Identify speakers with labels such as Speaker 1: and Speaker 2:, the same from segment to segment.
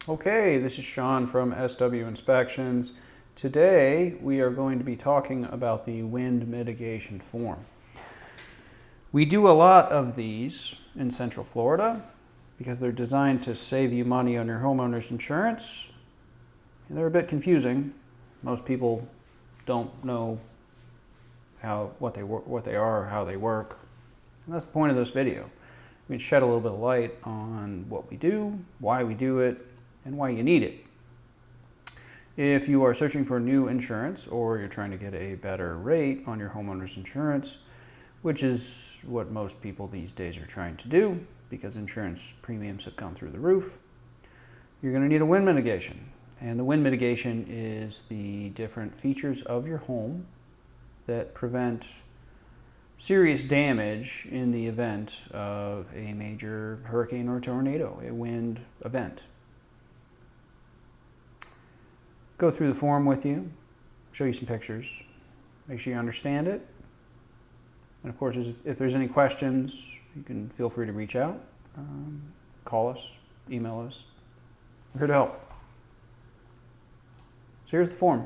Speaker 1: Okay, this is Sean from SW Inspections. Today we are going to be talking about the wind mitigation form. We do a lot of these in Central Florida because they're designed to save you money on your homeowner's insurance. And they're a bit confusing. Most people don't know what they are, how they work. And that's the point of this video. We can shed a little bit of light on what we do, why we do it, and why you need it. If you are searching for new insurance or you're trying to get a better rate on your homeowner's insurance, which is what most people these days are trying to do because insurance premiums have gone through the roof, you're going to need a wind mitigation. And the wind mitigation is the different features of your home that prevent serious damage in the event of a major hurricane or tornado, a wind event. Go through the form with you, show you some pictures, make sure you understand it. And of course, if there's any questions, you can feel free to reach out, call us, email us. We're here to help. So here's the form.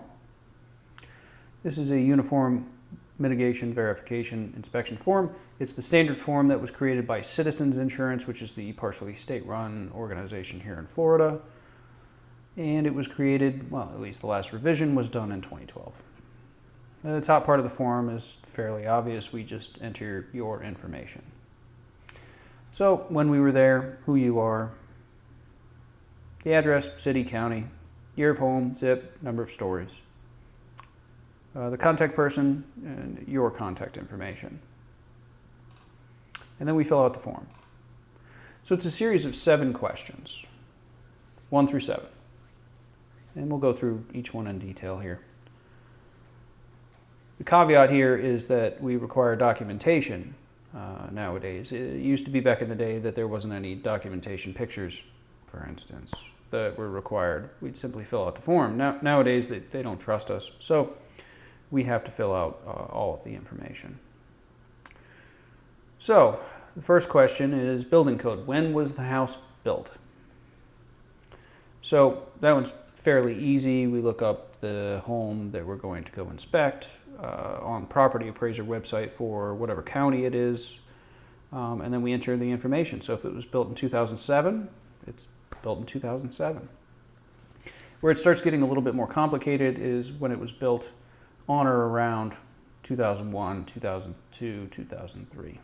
Speaker 1: This is a uniform mitigation verification inspection form. It's the standard form that was created by Citizens Insurance, which is the partially state-run organization here in Florida. And it was created, well, at least the last revision was done in 2012. And the top part of the form is fairly obvious. We just enter your information. So when we were there, who you are, the address, city, county, year of home, zip, number of stories, the contact person, and your contact information. And then we fill out the form. So it's a series of 7 questions, 1 through 7. And we'll go through each one in detail here. The caveat here is that we require documentation nowadays. It used to be back in the day that there wasn't any documentation, pictures, for instance, that were required. We'd simply fill out the form. Nowadays, they don't trust us, so we have to fill out all of the information. So the first question is building code. When was the house built? So that one's fairly easy. We look up the home that we're going to go inspect on property appraiser website for whatever county it is, and then we enter the information. So if it was built in 2007, it's built in 2007. Where it starts getting a little bit more complicated is when it was built on or around 2001, 2002, 2003.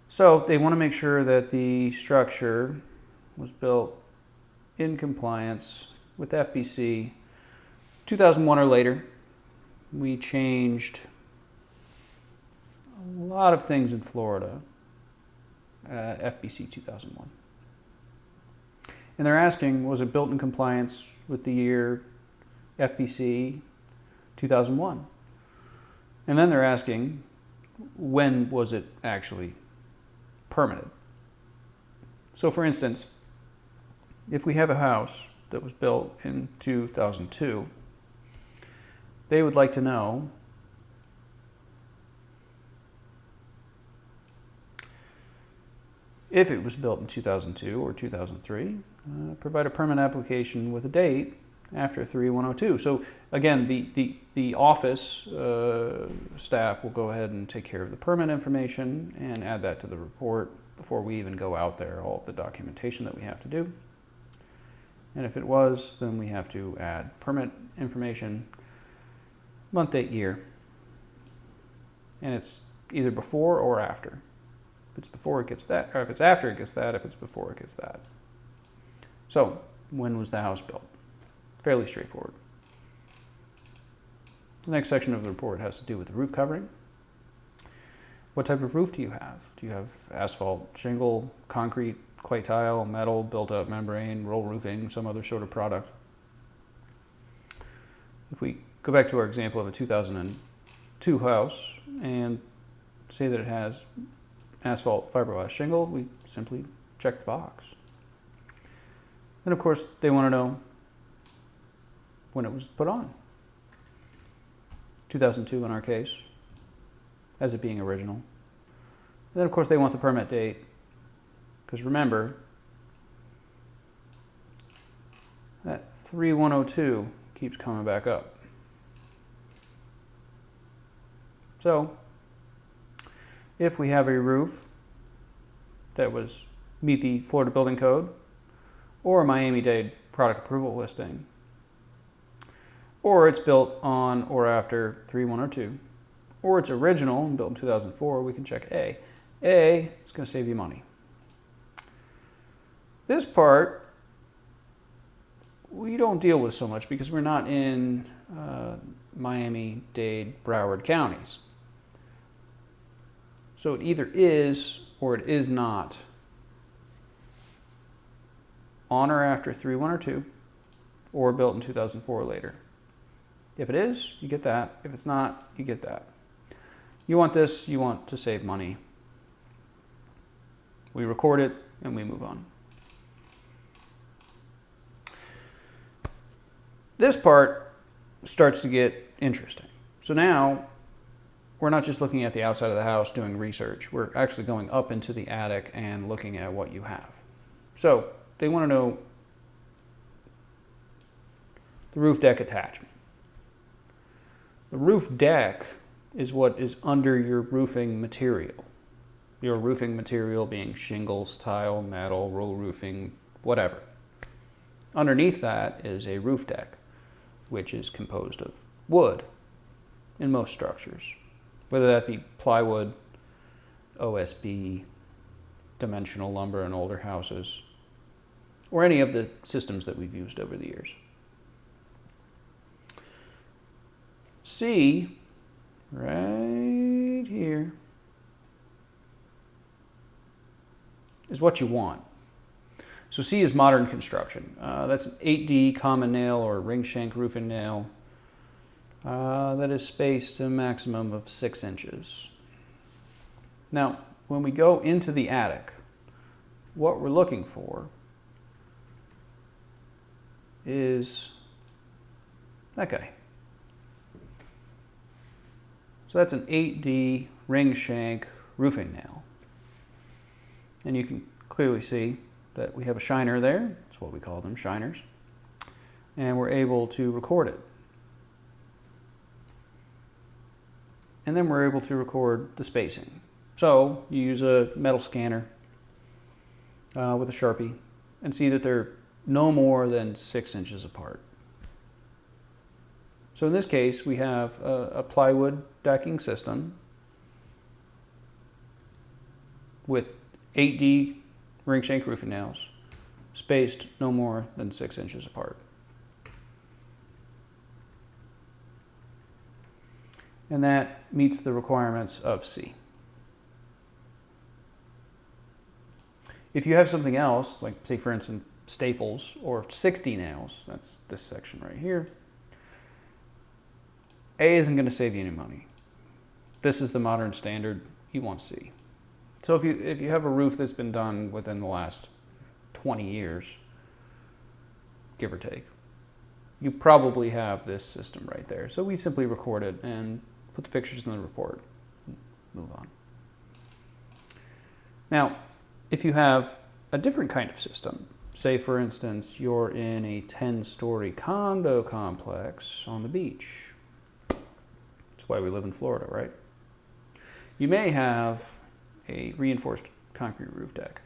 Speaker 1: So they want to make sure that the structure was built in compliance with FBC 2001 or later. We changed a lot of things in Florida, FBC 2001. And they're asking, was it built in compliance with the year FBC 2001? And then they're asking, when was it actually permitted? So for instance, if we have a house that was built in 2002, they would like to know if it was built in 2002 or 2003, provide a permit application with a date after 3/102. So again, the office staff will go ahead and take care of the permit information and add that to the report before we even go out there, all of the documentation that we have to do. And if it was, then we have to add permit information, month, date, year. And it's either before or after. If it's before, it gets that, or if it's after, it gets that, if it's before, it gets that. So, when was the house built? Fairly straightforward. The next section of the report has to do with the roof covering. What type of roof do you have? Do you have asphalt, shingle, concrete, clay tile, metal, built-up membrane, roll roofing, some other sort of product? If we go back to our example of a 2002 house and say that it has asphalt fiberglass shingle, we simply check the box. And of course, they want to know when it was put on. 2002 in our case, as it being original. And then of course they want the permit date, because remember, 3102 keeps coming back up. So, if we have a roof that was meet the Florida Building Code, or a Miami-Dade product approval listing, or it's built on or after 3102, or it's original and built in 2004, we can check A. A is going to save you money. This part we don't deal with so much because we're not in Miami-Dade, Broward counties. So it either is or it is not on or after 3102 or built in 2004 or later. If it is, you get that. If it's not, you get that. You want this, you want to save money. We record it and we move on. This part starts to get interesting. So now we're not just looking at the outside of the house doing research. We're actually going up into the attic and looking at what you have. So they want to know the roof deck attachment. The roof deck is what is under your roofing material. Your roofing material being shingles, tile, metal, roll roofing, whatever. Underneath that is a roof deck, which is composed of wood in most structures, whether that be plywood, OSB, dimensional lumber in older houses, or any of the systems that we've used over the years. C, right here, is what you want. So C is modern construction. That's an 8D common nail or ring shank roofing nail that is spaced a maximum of 6 inches. Now, when we go into the attic, what we're looking for is that guy. So that's an 8D ring shank roofing nail. And you can clearly see that we have a shiner there. That's what we call them, shiners. And we're able to record it. And then we're able to record the spacing. So you use a metal scanner with a Sharpie and see that they're no more than 6 inches apart. So in this case, we have a plywood decking system with 8D ring shank roofing nails spaced no more than 6 inches apart. And that meets the requirements of C. If you have something else, like say for instance staples or 60 nails, that's this section right here, A isn't going to save you any money. This is the modern standard. You want C. So if you have a roof that's been done within the last 20 years, give or take, you probably have this system right there. So we simply record it and put the pictures in the report and move on. Now, if you have a different kind of system, say for instance you're in a 10-story condo complex on the beach. That's why we live in Florida, right? You may have a reinforced concrete roof deck.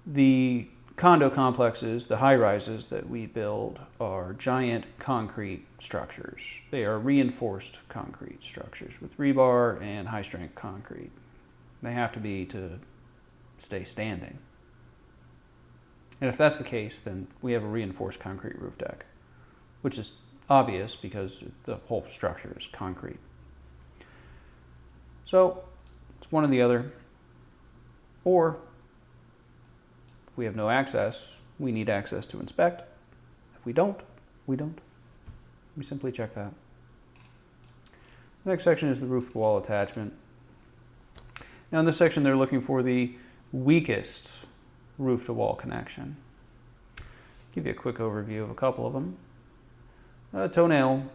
Speaker 1: The condo complexes, the high-rises that we build, are giant concrete structures. They are reinforced concrete structures with rebar and high-strength concrete. They have to be to stay standing. And if that's the case, then we have a reinforced concrete roof deck, which is obvious because the whole structure is concrete. So it's one or the other. Or if we have no access, we need access to inspect. If we don't, we don't. We simply check that. The next section is the roof wall attachment. Now in this section, they're looking for the weakest roof to wall connection. Give you a quick overview of a couple of them. A toenail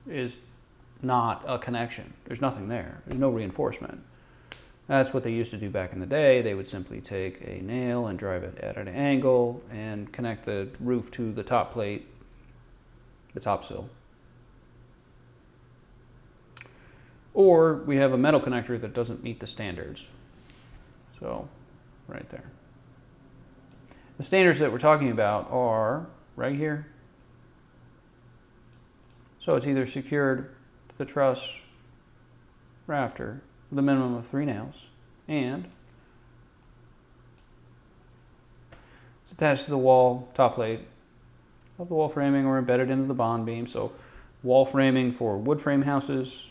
Speaker 1: is not a connection. There's nothing there. There's no reinforcement. That's what they used to do back in the day. They would simply take a nail and drive it at an angle and connect the roof to the top plate, the top sill. Or we have a metal connector that doesn't meet the standards. So, right there. The standards that we're talking about are right here. So it's either secured to the truss rafter with a minimum of 3 nails, and it's attached to the wall top plate of the wall framing or embedded into the bond beam. So wall framing for wood frame houses,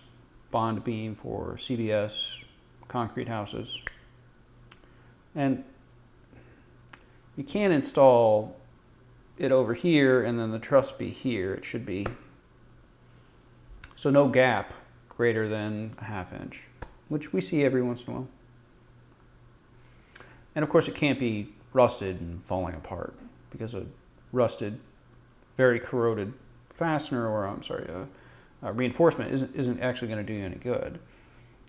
Speaker 1: bond beam for CBS concrete houses. And you can't install it over here and then the truss be here. It should be so no gap greater than a 1/2 inch, which we see every once in a while. And of course it can't be rusted and falling apart, because a rusted, very corroded fastener, or reinforcement isn't actually going to do you any good.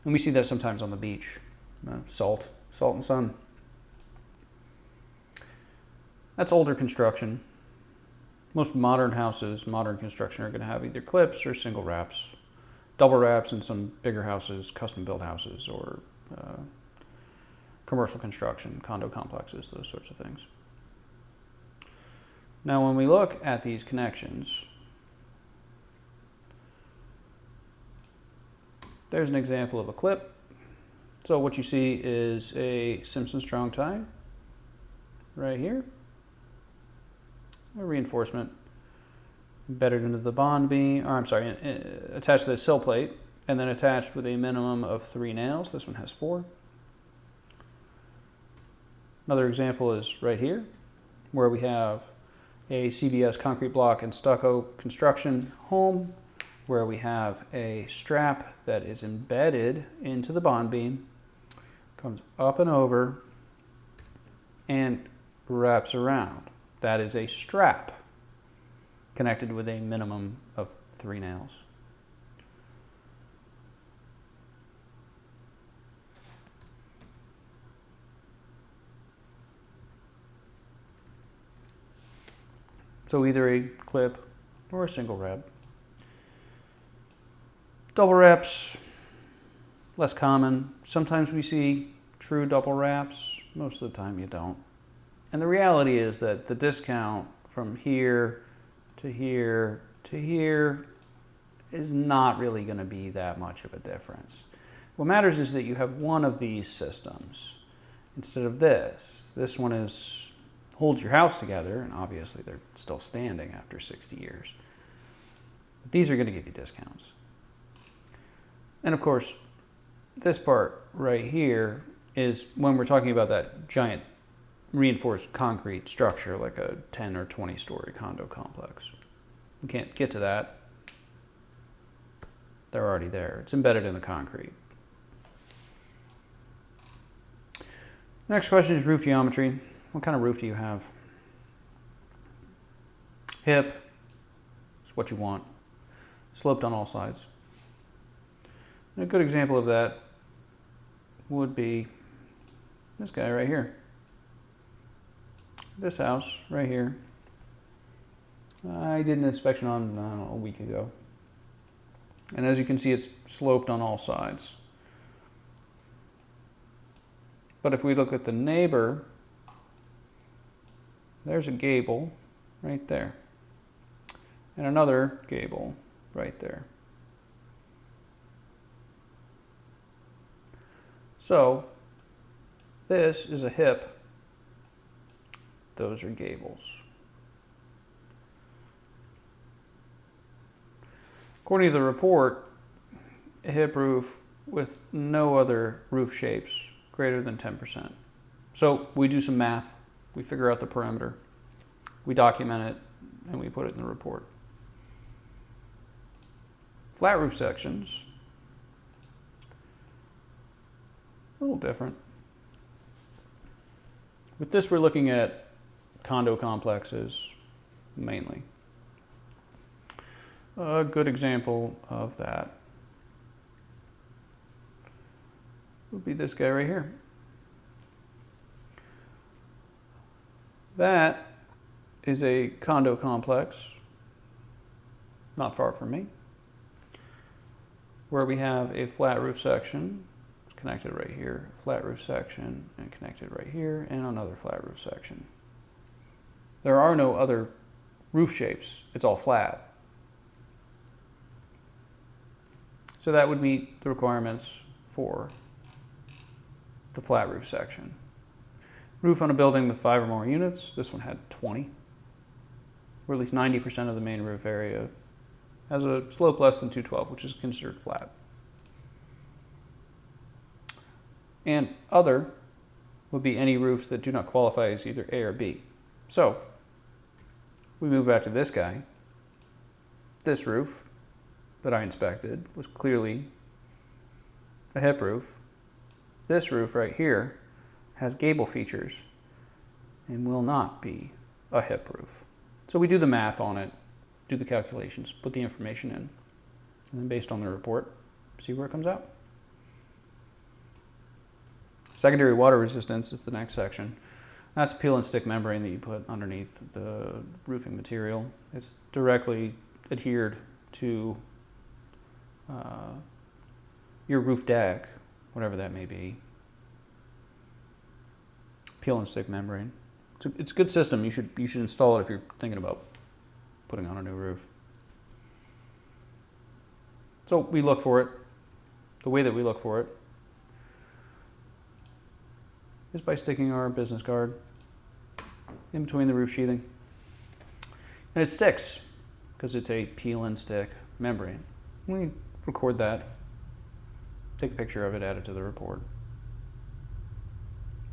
Speaker 1: And we see that sometimes on the beach. Salt and sun. That's older construction. Most modern houses, modern construction, are going to have either clips or single wraps. Double wraps in some bigger houses, custom built houses, or commercial construction, condo complexes, those sorts of things. Now when we look at these connections, there's an example of a clip. So what you see is a Simpson strong tie right here. A reinforcement embedded into the bond beam, attached to the sill plate, and then attached with a minimum of 3 nails. This one has 4. Another example is right here, where we have a CBS concrete block and stucco construction home, where we have a strap that is embedded into the bond beam, comes up and over, and wraps around. That is a strap connected with a minimum of 3 nails. So either a clip or a single wrap. Double wraps, less common. Sometimes we see true double wraps. Most of the time you don't. And the reality is that the discount from here to here to here is not really going to be that much of a difference. What matters is that you have one of these systems instead of this. This one holds your house together, and obviously they're still standing after 60 years. But these are going to give you discounts. And of course, this part right here is when we're talking about that giant reinforced concrete structure, like a 10 or 20 story condo complex. You can't get to that. They're already there. It's embedded in the concrete. Next question is roof geometry. What kind of roof do you have? Hip is what you want. Sloped on all sides. And a good example of that would be this guy right here. This house right here. I did an inspection on, I don't know, a week ago. And as you can see, it's sloped on all sides. But if we look at the neighbor, there's a gable right there. And another gable right there. So this is a hip. Those are gables. According to the report, a hip roof with no other roof shapes greater than 10%. So we do some math, we figure out the perimeter, we document it, and we put it in the report. Flat roof sections, a little different. With this, we're looking at condo complexes mainly. A good example of that would be this guy right here. That is a condo complex, not far from me, where we have a flat roof section connected right here, flat roof section, and connected right here, and another flat roof section. There are no other roof shapes. It's all flat. So that would meet the requirements for the flat roof section. Roof on a building with 5 or more units. This one had 20, or at least 90% of the main roof area has a slope less than 212, which is considered flat. And other would be any roofs that do not qualify as either A or B. So we move back to this guy. This roof that I inspected was clearly a hip roof. This roof right here has gable features and will not be a hip roof. So we do the math on it, do the calculations, put the information in, and then based on the report, see where it comes out. Secondary water resistance is the next section. That's a peel and stick membrane that you put underneath the roofing material. It's directly adhered to your roof deck, whatever that may be. Peel and stick membrane. It's a good system. You should install it if you're thinking about putting on a new roof. So we look for it. The way that we look for it is by sticking our business card in between the roof sheathing. And it sticks because it's a peel and stick membrane. We record that, take a picture of it, add it to the report.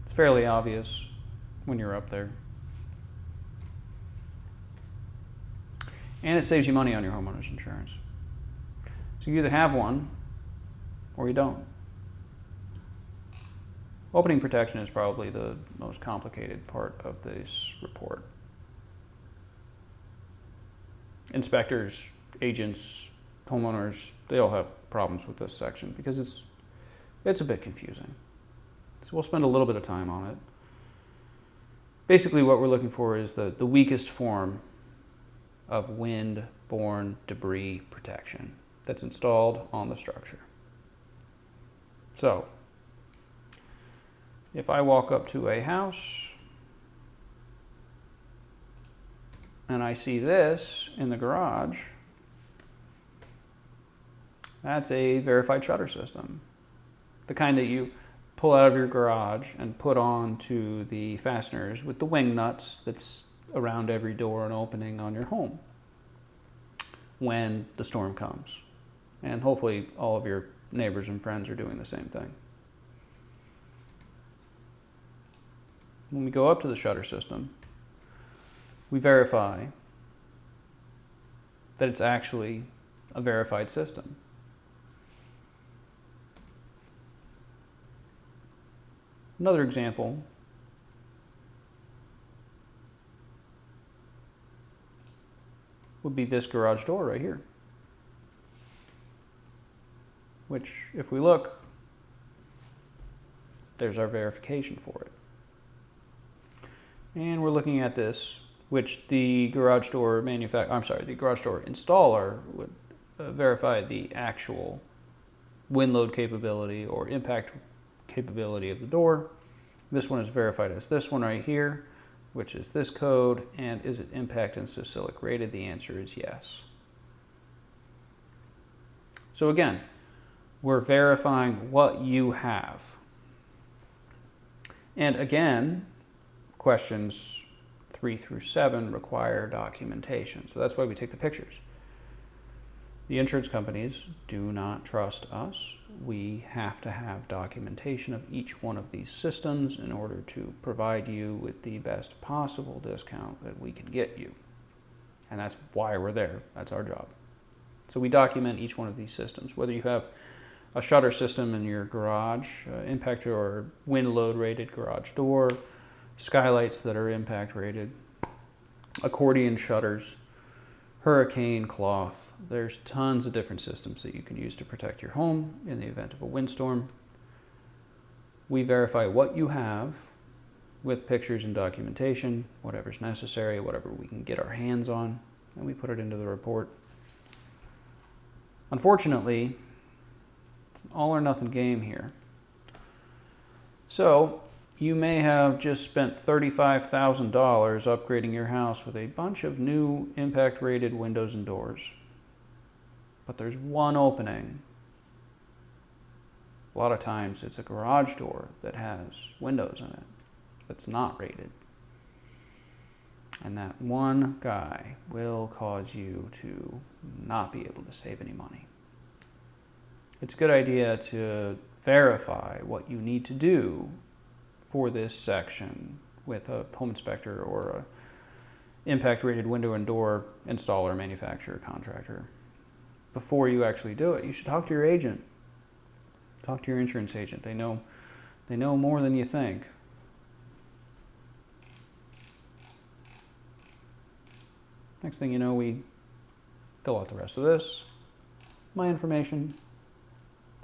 Speaker 1: It's fairly obvious when you're up there. And it saves you money on your homeowner's insurance. So you either have one or you don't. Opening protection is probably the most complicated part of this report. Inspectors, agents, homeowners, they all have problems with this section because it's a bit confusing. So we'll spend a little bit of time on it. Basically what we're looking for is the weakest form of wind-borne debris protection that's installed on the structure. So if I walk up to a house and I see this in the garage, that's a verified shutter system. The kind that you pull out of your garage and put onto the fasteners with the wing nuts that's around every door and opening on your home when the storm comes. And hopefully all of your neighbors and friends are doing the same thing. When we go up to the shutter system, we verify that it's actually a verified system. Another example would be this garage door right here, which, if we look, there's our verification for it. And we're looking at this, which the garage door installer would verify the actual wind load capability or impact capability of the door. This one is verified as this one right here, which is this code. And is it impact and silic rated? The answer is yes. So again, we're verifying what you have. And again, questions 3 through 7 require documentation. So that's why we take the pictures. The insurance companies do not trust us. We have to have documentation of each one of these systems in order to provide you with the best possible discount that we can get you. And that's why we're there. That's our job. So we document each one of these systems, whether you have a shutter system in your garage, impact or wind load rated garage door, skylights that are impact rated, accordion shutters, hurricane cloth. There's tons of different systems that you can use to protect your home in the event of a windstorm. We verify what you have with pictures and documentation, whatever's necessary, whatever we can get our hands on, and we put it into the report. Unfortunately, it's an all or nothing game here. So you may have just spent $35,000 upgrading your house with a bunch of new impact rated windows and doors, but there's one opening. A lot of times it's a garage door that has windows in it that's not rated. And that one guy will cause you to not be able to save any money. It's a good idea to verify what you need to do for this section with a home inspector or a impact rated window and door installer, manufacturer, contractor. Before you actually do it, you should talk to your agent. Talk to your insurance agent. They know more than you think. Next thing you know, we fill out the rest of this. My information,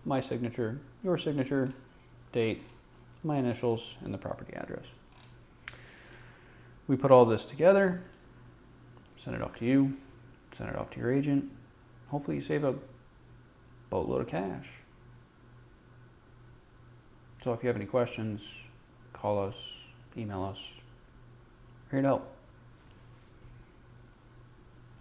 Speaker 1: my signature, your signature, date, my initials, and the property address. We put all this together, send it off to you, send it off to your agent. Hopefully you save a boatload of cash. So if you have any questions, call us, email us. We're here to help.